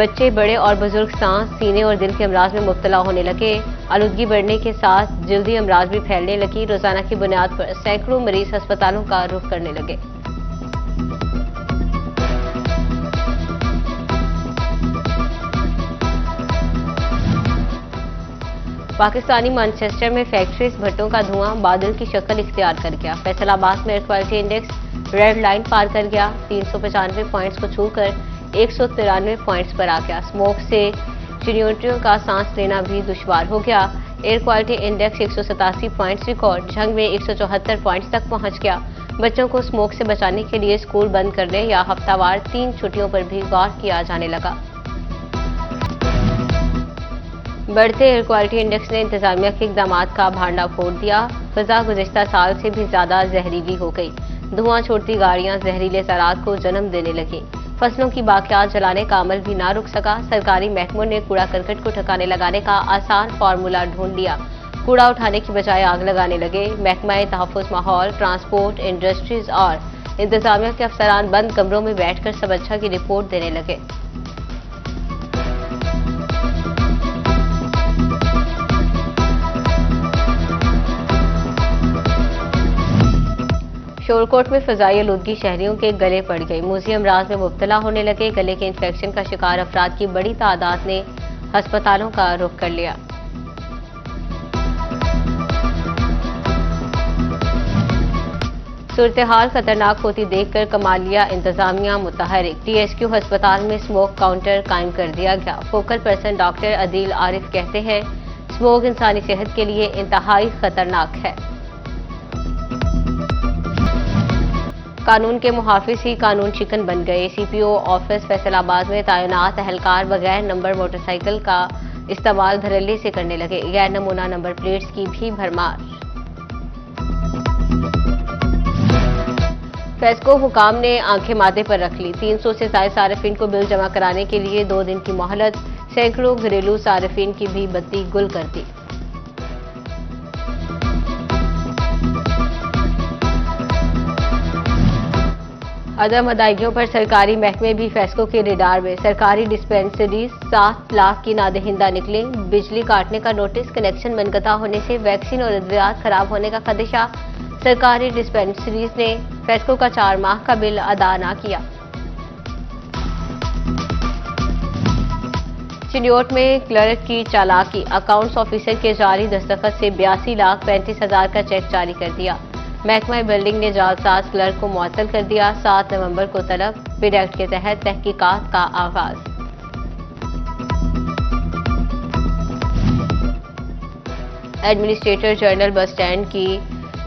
बच्चे, बड़े और बुजुर्ग सांस, सीने और दिल के अमराज में मुब्तला होने लगे। आलूदगी बढ़ने के साथ जल्दी अमराज भी फैलने लगी। रोजाना की बुनियाद पर सैकड़ों मरीज अस्पतालों का रुख करने लगे। पाकिस्तानी मैनचेस्टर में फैक्ट्रीज भट्टों का धुआं बादल की शक्ल इख्तियार कर गया। फैसलाबाद में air quality index red line पार कर गया। 395 पॉइंट्स को छूकर 193 पॉइंट्स पर आ गया। स्मोक से चिड़ियों का सांस लेना भी दुश्वार हो गया। Air quality index 187 points record जंग में 174 पॉइंट्स तक पहुंच गया। बच्चों को स्मोक से बचाने के लिए स्कूल बंद करने या हफ्तावार 3 छुट्टियों पर भी गौर किया जाने लगा। बढ़ते एयर क्वालिटी इंडेक्स ने इंतजामिया के इकदामात का भांडा फोड़ दिया। फिजा गुज़िश्ता साल से भी ज्यादा जहरीली हो गई। धुआं छोड़ती गाड़ियां जहरीले ज़रात को जन्म देने लगी। फसलों की बाकियात जलाने का अमल भी ना रुक सका। सरकारी महकमों ने कूड़ा करकट को ठिकाने लगाने का आसान फार्मूला ढूंढ लिया। कूड़ा उठाने की बजाय आग लगाने लगे। महकमा तहफ़्फ़ुज़ माहौल, ट्रांसपोर्ट, इंडस्ट्रीज और इंतजामिया के अफसरान बंद कमरों में बैठकर सब अच्छा की रिपोर्ट देने लगे। शोरकोट में फजाई आलूदगी शहरियों के गले पड़ गई। मूजी अमराज में मुब्तला होने लगे। गले के इन्फेक्शन का शिकार अफराद की बड़ी तादाद ने अस्पतालों का रुख कर लिया। सूरत-ए-हाल खतरनाक होती देखकर कमालिया इंतजामिया मुतहरिक। टीएसक्यू अस्पताल में स्मोक काउंटर कायम कर दिया गया। Focal person doctor Adeel Arif कहते हैं, स्मोक इंसानी सेहत के लिए इंतहाई खतरनाक है। कानून के मुहाफिज ही कानून शिकन बन गए। सीपीओ ऑफिस फैसलाबाद में तैनात अहलकार बगैर नंबर मोटरसाइकिल का इस्तेमाल धड़ल्ले से करने लगे। गैर नमूना नंबर प्लेट्स की भी भरमार। फेस्को हुकाम ने आंखें माथे पर रख ली। 300 से ज्यादा सारिफिन को बिल जमा कराने के लिए 2 दिन की मोहलत। सैकड़ों घरेलू सारिफिन की भी बत्ती गुल कर दी। अदम अदायगियों पर सरकारी महकमे भी फेस्को के रेडार में। सरकारी डिस्पेंसरीज 7 लाख की नादहिंदा निकले। बिजली काटने का नोटिस, कनेक्शन मनकता होने से वैक्सीन और अद्वियात खराब होने का खदशा। सरकारी डिस्पेंसरीज ने फेस्को का 4 माह का बिल अदा न किया। चिन्योट में क्लर्क की चालाकी। अकाउंट्स ऑफिसर के जारी दस्तखत से 82,35,000 का चेक जारी कर दिया। महकमा बिल्डिंग ने जालसाज क्लर्क को मुअत्तल कर दिया। 7 नवंबर को तलब। पिड एक्ट के तहत तहकीकात का आगाज। एडमिनिस्ट्रेटर जनरल बस स्टैंड की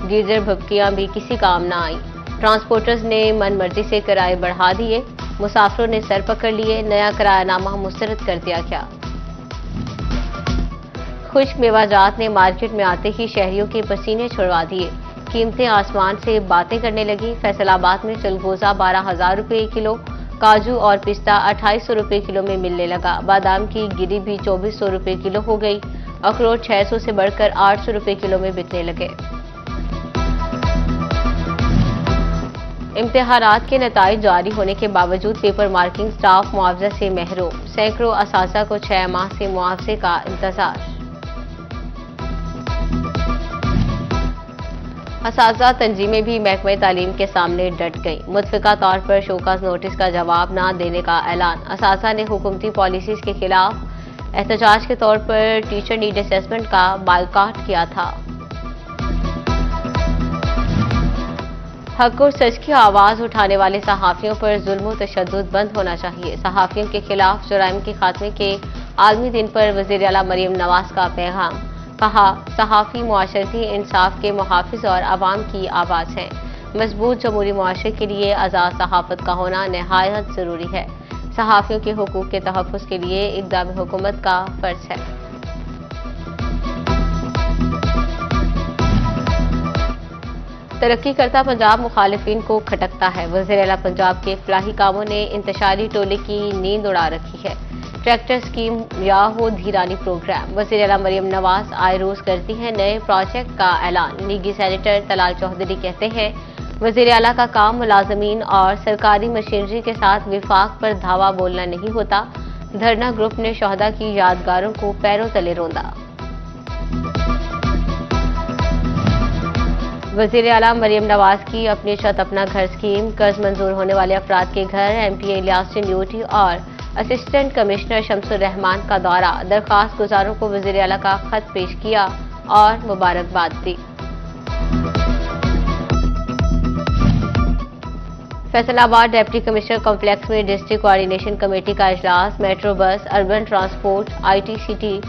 गीजर भपकियां भी किसी काम न आई। ट्रांसपोर्टर्स ने मनमर्जी से किराए बढ़ा दिए। मुसाफिरों ने सर पकड़ लिए। नया किरायानामा मुस्तरद कर दिया गया। खुश्क मेवाजात ने मार्केट में आते ही शहरियों के पसीने छुड़वा दिए। कीमतें आसमान से बातें करने लगी। फैसलाबाद में चलगोजा 12,000 रुपये किलो, काजू और पिस्ता 2800 रुपये किलो में मिलने लगा। बादाम की गिरी भी 2400 रुपये किलो हो गई। अखरोट 600 से बढ़कर 800 रुपये किलो में बिकने लगे। इम्तिहानात के नताइज जारी होने के बावजूद पेपर मार्किंग स्टाफ मुआवजा से महरूम। सैकड़ों असातिज़ा को 6 माह से मुआवजे का इंतजार। असातिज़ा तंजीमें भी महकमे तालीम के सामने डट गई। मुतफ़िका तौर पर शोकाज नोटिस का जवाब न देने का ऐलान। असातिज़ा ने हुकूमती पॉलिसीज के खिलाफ एहतजाज के तौर पर टीचर नीड असेसमेंट का बायकॉट किया था। हक और सच की आवाज उठाने वाले सहाफ़ियों पर जुल्म और तशद्दुद बंद होना चाहिए। सहाफ़ियों के खिलाफ जुराइम के खात्मे के आलमी दिन पर वज़ीर आला मरियम नवाज का पैगाम। कहा, सहाफ़ी मुआशरती इंसाफ के मुहाफ़िज़ और आवाम की आवाज़ हैं। मजबूत जमहूरी मुआशरे के लिए आज़ाद सहाफ़त का होना नहायत ज़रूरी है। सहाफ़ियों के हुकूक के तहफ़्फ़ुज़ के लिए इक़दाम हुकूमत का फ़र्ज़ है। तरक्की करता पंजाब मुखालिफिन को खटकता है। वज़ीर आला पंजाब के इफ़लाही कामों ने इंतशारी टोले की नींद उड़ा रखी है। ट्रैक्टर स्कीम या हो धीरानी प्रोग्राम। वज़ीर आला मरियम नवाज आए रोज करती हैं नए प्रोजेक्ट का ऐलान। लीगी सेनेटर तलाल चौधरी कहते हैं, वज़ीर आला का काम मुलाजमीन और सरकारी मशीनरी के साथ विफाक पर धावा बोलना नहीं होता। धरना ग्रुप ने शोहदा की यादगारों को पैरों तले रौंदा। वजीर आला मरियम नवाज की अपनी छत अपना घर स्कीम, कर्ज मंजूर होने वाले अफराद के घर, एमपीए इलियास चिन्योटी और असिस्टेंट कमिश्नर शमसुर रहमान का दौरा, दरखास्त गुजारों को वजीर आला का खत पेश किया और मुबारकबाद दी। फैसलाबाद डिप्टी कमिश्नर कॉम्प्लेक्स में डिस्ट्रिक्ट कोऑर्डिनेशन कमेटी का इजलास, metro bus, urban transport, IT city,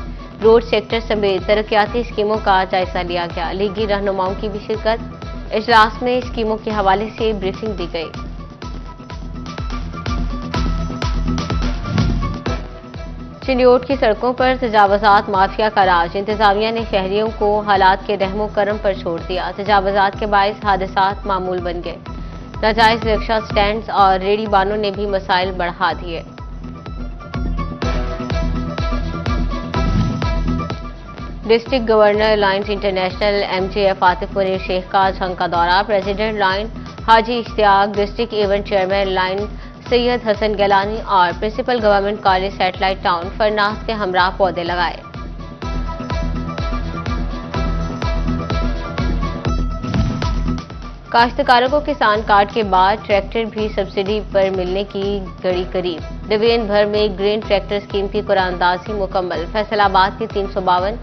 road sector समेत तरक्याती स्कीमों का जायजा लिया गया। लीगी रहनुमाओं की भी शिरकत। इजलास में स्कीमों के हवाले से ब्रीफिंग दी गई। चिन्योट की सड़कों पर तजावुजात माफिया का राज, इंतजामिया ने शहरियों को हालात के रहमो करम पर छोड़ दिया। तजावुजात के बाइस हादसात मामूल बन गए। नाजायज रिक्शा स्टैंड्स और रेहड़ी बानों ने भी मसाइल बढ़ा दिए। District governor lions international MJF Atif Munir Sheikh का झंग का दौरा, president lion Haji Ishtiaq, district event chairman lion Syed Hasan Gilani और principal government college satellite town फरनास के हमरा पौधे लगाए। काश्तकारों को किसान कार्ड के बाद ट्रैक्टर भी सब्सिडी पर मिलने की घड़ी करीब। डिवीजन भर में ग्रीन ट्रैक्टर स्कीम की कुरानंदाजी मुकम्मल। फैसलाबाद में 352,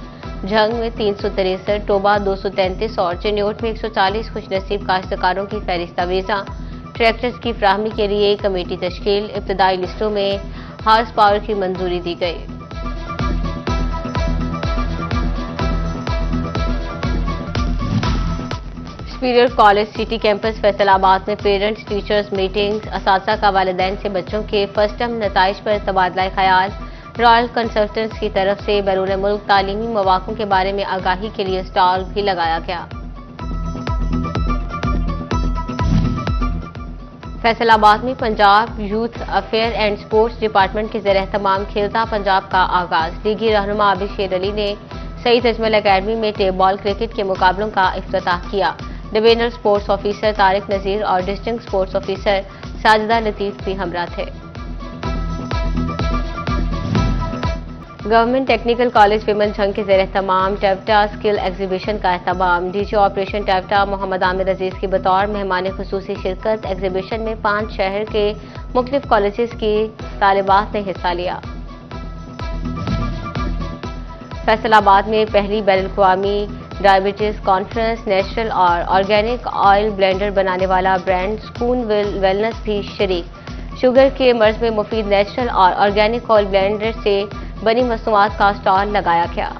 झंग में 363, टोबा 233 और चिन्योट में 140 खुशनसीब काश्तकारों की फहरिस्त वीजा ट्रैक्टर्स की फराहमी के लिए कमेटी तश्कील। इब्तदाई लिस्टों में हार्स पावर की मंजूरी दी गई। Superior college city campus Faisalabad में पेरेंट्स टीचर्स मीटिंग्स, असातिज़ा का वालिदैन से बच्चों के फर्स्ट टर्म नताइज पर तबादला ख्याल। रॉयल कंसल्टेंट्स की तरफ से बैरून मुल्क तालीमी मौक़ों के बारे में आगाही के लिए स्टॉल भी लगाया गया। फैसलाबाद में Punjab youth affair and sports department के ज़ेर एहतमाम खेलता पंजाब का आगाज। लीगी रहनुमा आबिद शेर अली ने सईद अजमल अकेडमी में टेप बॉल क्रिकेट के मुकाबलों का इफ्तिताह किया। Divisional sports officer Tariq Nazir और district sports officer Sajida Latif भी हमरा थे। Government technical college women Jhang के ज़ेर एहतमाम टैप्टा स्किल एग्जीबिशन का एहतमाम। डीजी ऑपरेशन टैप्टा मोहम्मद आमिर अजीज की बतौर मेहमान खुसूसी शिरकत। एग्जीबिशन में 5 शहर के मुख्तलिफ कॉलेजेस की तालिबात ने हिस्सा लिया। फैसलाबाद में पहली बैनुल-अक़वामी डायबिटीज कॉन्फ्रेंस, नेचुरल और ऑर्गेनिक ऑयल ब्लेंडर बनाने वाला ब्रांड स्पून वेलनेस भी शरीक। शुगर के मर्ज में मुफीद नेचुरल और ऑर्गेनिक ऑयल ब्लेंडर से बनी मसनूआत का स्टॉल लगाया गया।